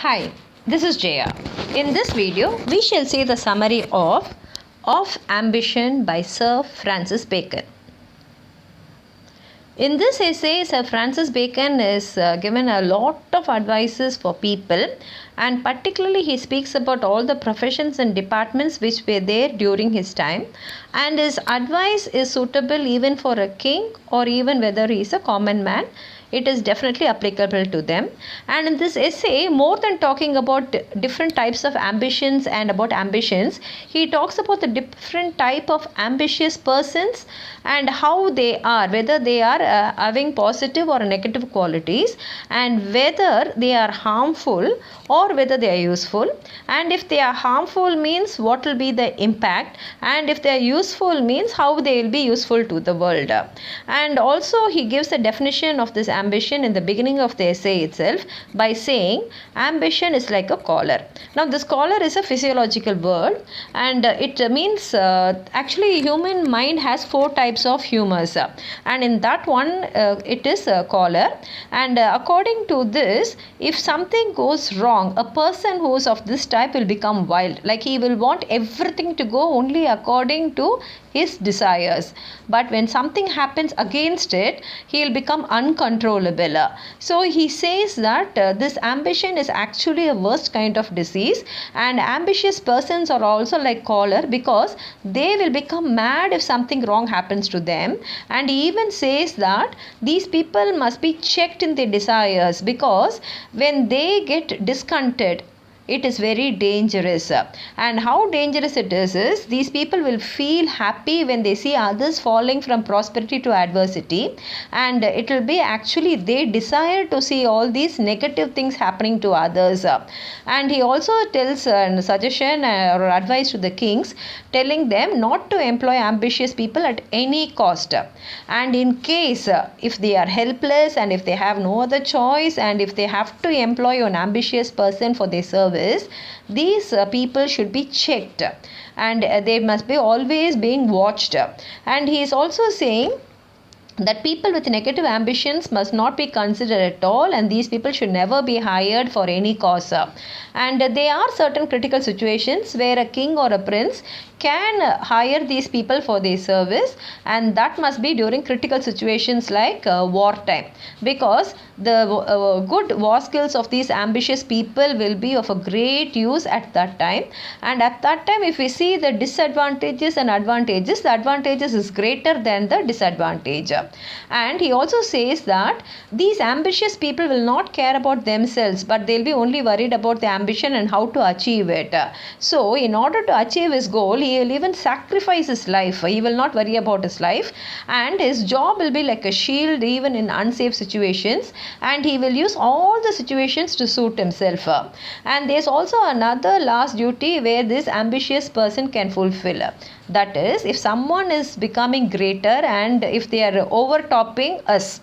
Hi, this is Jaya. In this video, we shall see the summary of Ambition by Sir Francis Bacon. In this essay, Sir Francis Bacon is given a lot of advices for people, and particularly he speaks about all the professions and departments which were there during his time, and his advice is suitable even for a king or even whether he is a common man. It is definitely applicable to them. And in this essay, more than talking about different types of ambitions and about ambitions, he talks about the different type of ambitious persons and how they are, whether they are having positive or negative qualities, and whether they are harmful or whether they are useful. And if they are harmful means what will be the impact, and if they are useful means how they will be useful to the world. And also he gives a definition of this ambition in the beginning of the essay itself by saying ambition is like a collar. Now this collar is a physiological word, and it means actually human mind has four types of humors, and in that one it is a collar. And according to this, if something goes wrong, a person who is of this type will become wild, like he will want everything to go only according to his desires. But when something happens against it, he will become uncontrollable. So he says that this ambition is actually a worst kind of disease, and ambitious persons are also like collar because they will become mad if something wrong happens to them. And he even says that these people must be checked in their desires, because when they get discontented, it is very dangerous. And how dangerous it is these people will feel happy when they see others falling from prosperity to adversity, and it will be actually they desire to see all these negative things happening to others. And he also tells a suggestion or advice to the kings, telling them not to employ ambitious people at any cost. And in case if they are helpless and if they have no other choice and if they have to employ an ambitious person for their service, these people should be checked, and they must be always being watched. And he is also saying that people with negative ambitions must not be considered at all, and these people should never be hired for any cause. And there are certain critical situations where a king or a prince can hire these people for their service, and that must be during critical situations like wartime, because the good war skills of these ambitious people will be of a great use at that time. And at that time, if we see the disadvantages and advantages, the advantages is greater than the disadvantage. And he also says that these ambitious people will not care about themselves, but they'll be only worried about the ambition and how to achieve it. So in order to achieve his goal, he will even sacrifice his life. He will not worry about his life, and his job will be like a shield even in unsafe situations, and he will use all the situations to suit himself. And there's also another last duty where this ambitious person can fulfill. That is, if someone is becoming greater and if they are overtopping us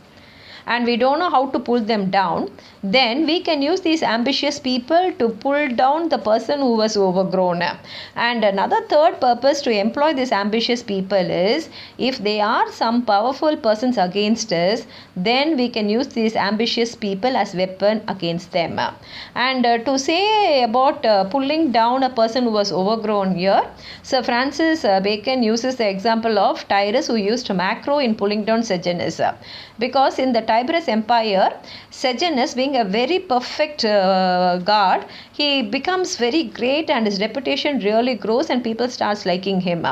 and we don't know how to pull them down, then we can use these ambitious people to pull down the person who was overgrown. And another third purpose to employ these ambitious people is, if they are some powerful persons against us, then we can use these ambitious people as weapon against them. And to say about pulling down a person who was overgrown here, Sir Francis Bacon uses the example of Tyrus, who used Macro in pulling down Sejanus. Because in the Tiberius Empire, Sejanus, being a very perfect guard, he becomes very great and his reputation really grows and people starts liking him.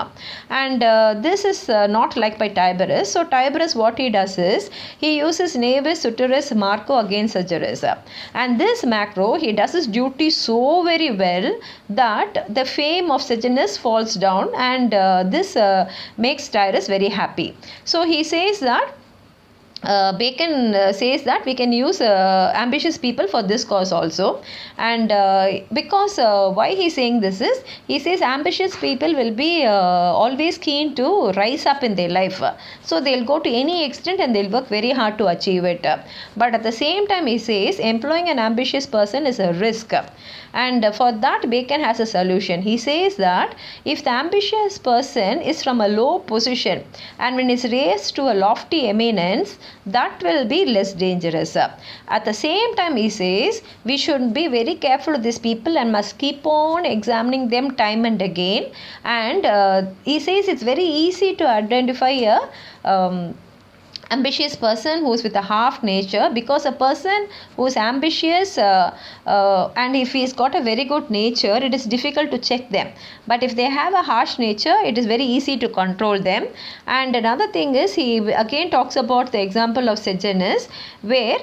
And this is not like by Tiberius. So Tiberius, what he does is, he uses Naevis Suturus Marco against Sejanus. And this Macro, he does his duty so very well that the fame of Sejanus falls down, and this makes Tyrus very happy. So he says that Bacon says that we can use ambitious people for this cause also. And because why he's saying this is, he says ambitious people will be always keen to rise up in their life. So they'll go to any extent and they'll work very hard to achieve it. But at the same time, he says employing an ambitious person is a risk. And for that, Bacon has a solution. He says that if the ambitious person is from a low position and when he's raised to a lofty eminence, that will be less dangerous. At the same time, he says we should be very careful of these people and must keep on examining them time and again. And he says it's very easy to identify a ambitious person who is with a half nature, because a person who is ambitious and if he's got a very good nature, it is difficult to check them. But if they have a harsh nature, it is very easy to control them. And another thing is, he again talks about the example of Sejanus, where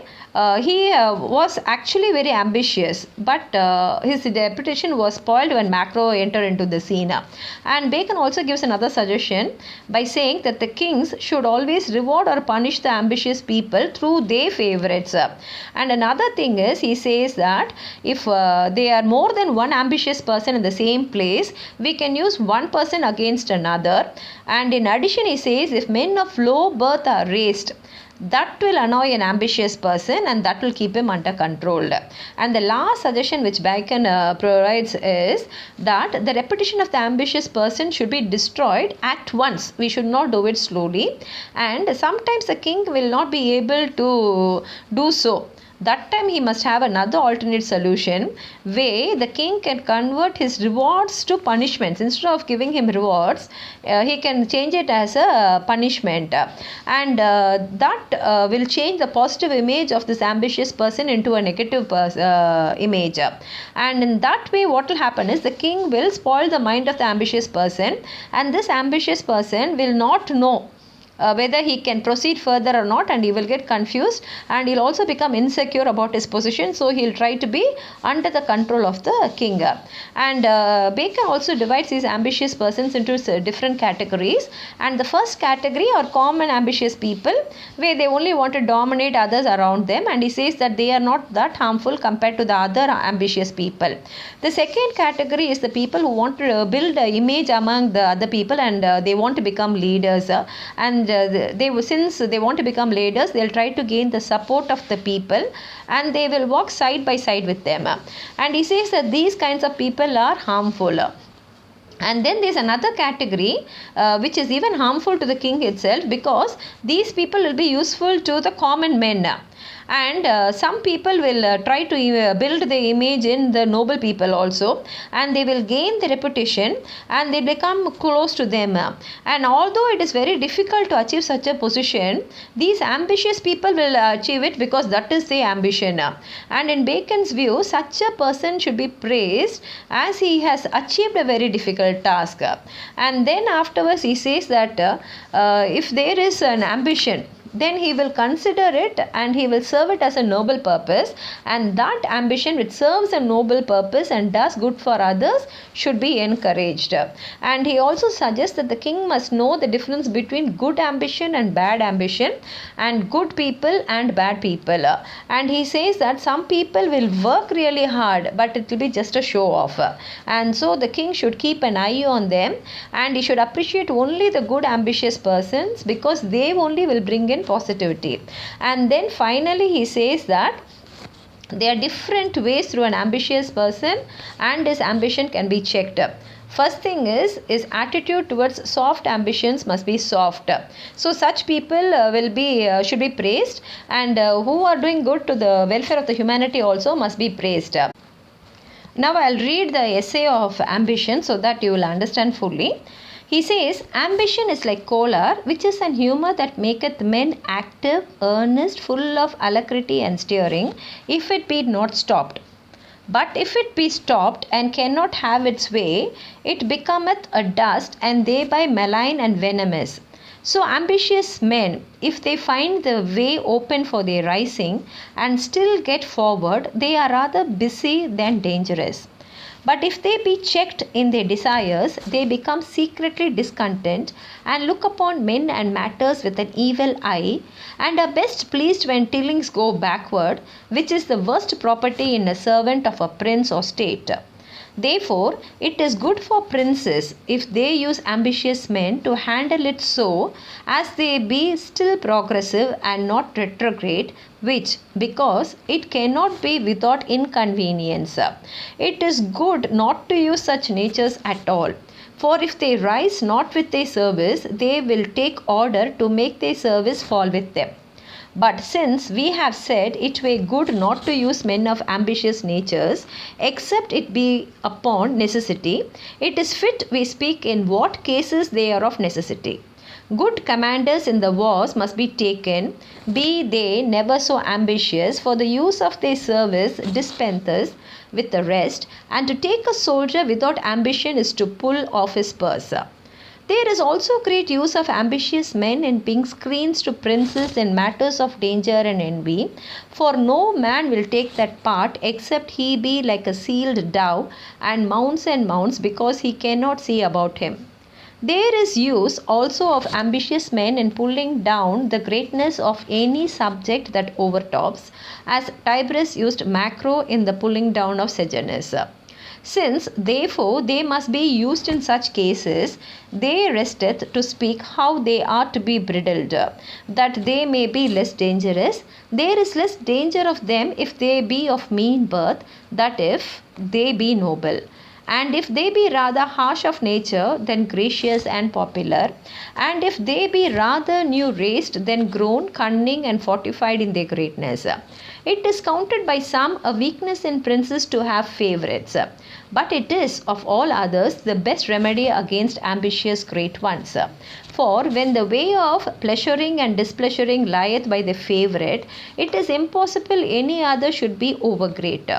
he was actually very ambitious, but his reputation was spoiled when Macro entered into the scene. And Bacon also gives another suggestion by saying that the kings should always reward or punish the ambitious people through their favorites. And another thing is, he says that if there are more than one ambitious person in the same place, we can use one person against another. And in addition, he says if men of low birth are raised, that will annoy an ambitious person and that will keep him under control. And the last suggestion which Bacon provides is that the reputation of the ambitious person should be destroyed at once. We should not do it slowly, and sometimes the king will not be able to do so. That time he must have another alternate solution where the king can convert his rewards to punishments. Instead of giving him rewards, he can change it as a punishment, and that will change the positive image of this ambitious person into a negative image. And in that way, what will happen is the king will spoil the mind of the ambitious person, and this ambitious person will not know whether he can proceed further or not, and he will get confused, and he'll also become insecure about his position, so he'll try to be under the control of the king. And Bacon also divides these ambitious persons into different categories, and the first category are common ambitious people, where they only want to dominate others around them, and he says that they are not that harmful compared to the other ambitious people. The second category is the people who want to build an image among the other people, and they want to become leaders, and since they want to become leaders, they'll try to gain the support of the people, and they will walk side by side with them. And he says that these kinds of people are harmful. And then there's another category which is even harmful to the king itself, because these people will be useful to the common men. And some people will try to build the image in the noble people also, and they will gain the reputation and they become close to them. And although it is very difficult to achieve such a position, these ambitious people will achieve it because that is their ambition. And in Bacon's view, such a person should be praised as he has achieved a very difficult task. And then afterwards he says that if there is an ambition, then he will consider it and he will serve it as a noble purpose, and that ambition which serves a noble purpose and does good for others should be encouraged. And he also suggests that the king must know the difference between good ambition and bad ambition, and good people and bad people. And he says that some people will work really hard, but it will be just a show off, and so the king should keep an eye on them, and he should appreciate only the good ambitious persons, because they only will bring in positivity. And then finally he says that there are different ways through an ambitious person and his ambition can be checked. First thing is his attitude towards soft ambitions must be soft. So such people should be praised, and who are doing good to the welfare of the humanity also must be praised. Now I'll read the essay of ambition so that you will understand fully. He says, ambition is like choler, which is an humour that maketh men active, earnest, full of alacrity and steering, if it be not stopped. But if it be stopped and cannot have its way, it becometh a dust, and thereby malign and venomous. So ambitious men, if they find the way open for their rising and still get forward, they are rather busy than dangerous. But if they be checked in their desires, they become secretly discontent and look upon men and matters with an evil eye, and are best pleased when tillings go backward, which is the worst property in a servant of a prince or state. Therefore, it is good for princes if they use ambitious men to handle it so as they be still progressive and not retrograde, which, because it cannot be without inconvenience, it is good not to use such natures at all. For if they rise not with their service, they will take order to make their service fall with them. But since we have said it were good not to use men of ambitious natures, except it be upon necessity, it is fit we speak in what cases they are of necessity. Good commanders in the wars must be taken, be they never so ambitious, for the use of their service dispenses with the rest, and to take a soldier without ambition is to pull off his purse. There is also great use of ambitious men in pink screens to princes in matters of danger and envy, for no man will take that part except he be like a sealed dove and mounts because he cannot see about him. There is use also of ambitious men in pulling down the greatness of any subject that overtops, as Tiberius used Macro in the pulling down of Sejanus. Since therefore they must be used in such cases, they resteth to speak how they are to be bridled, that they may be less dangerous. There is less danger of them if they be of mean birth, that if they be noble. And if they be rather harsh of nature, then gracious and popular, and if they be rather new raised, then grown, cunning, and fortified in their greatness. It is counted by some a weakness in princes to have favourites, but it is of all others the best remedy against ambitious great ones. For when the way of pleasuring and displeasuring lieth by the favourite, it is impossible any other should be over great.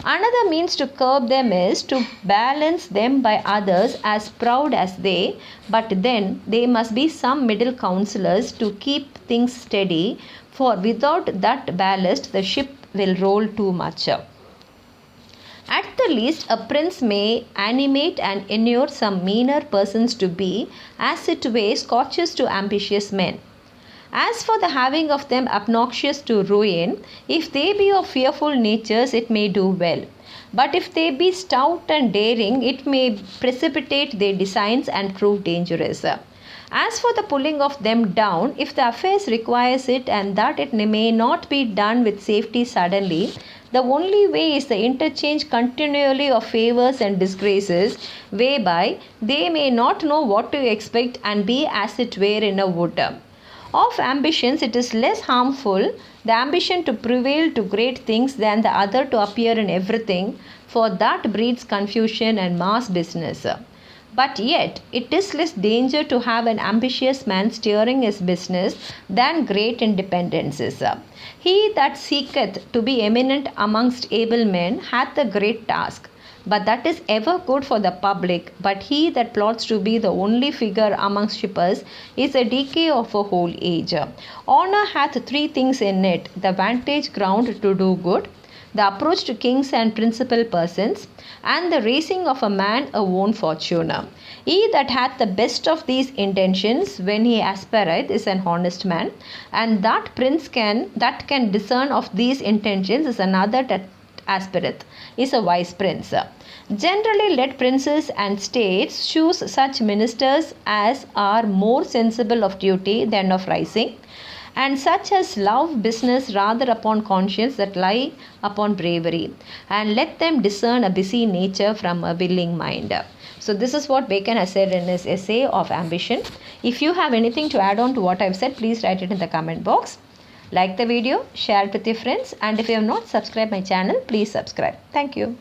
Another means to curb them is to balance them by others as proud as they, but then there must be some middle counsellors to keep things steady, for without that ballast the ship will roll too much. At the least, a prince may animate and inure some meaner persons to be, as it were, scorches to ambitious men. As for the having of them obnoxious to ruin, if they be of fearful natures, it may do well. But if they be stout and daring, it may precipitate their designs and prove dangerous. As for the pulling of them down, if the affairs requires it, and that it may not be done with safety suddenly, the only way is the interchange continually of favours and disgraces, whereby they may not know what to expect and be as it were in a wood. Of ambitions, it is less harmful, the ambition to prevail to great things, than the other to appear in everything, for that breeds confusion and mass business. But yet, it is less danger to have an ambitious man steering his business than great independences. He that seeketh to be eminent amongst able men hath a great task, but that is ever good for the public. But he that plots to be the only figure amongst shippers is a decay of a whole age. Honour hath three things in it: the vantage ground to do good, the approach to kings and principal persons, and the raising of a man a own fortune. He that hath the best of these intentions when he aspireth is an honest man, and that can discern of these intentions is another that aspireth is a wise prince. Generally, let princes and states choose such ministers as are more sensible of duty than of rising, and such as love business rather upon conscience that lie upon bravery, and let them discern a busy nature from a willing mind. So this is what Bacon has said in his essay of ambition. If you have anything to add on to what I've said, please write it in the comment box. Like the video, share it with your friends, and if you have not subscribed my channel, please subscribe. Thank you.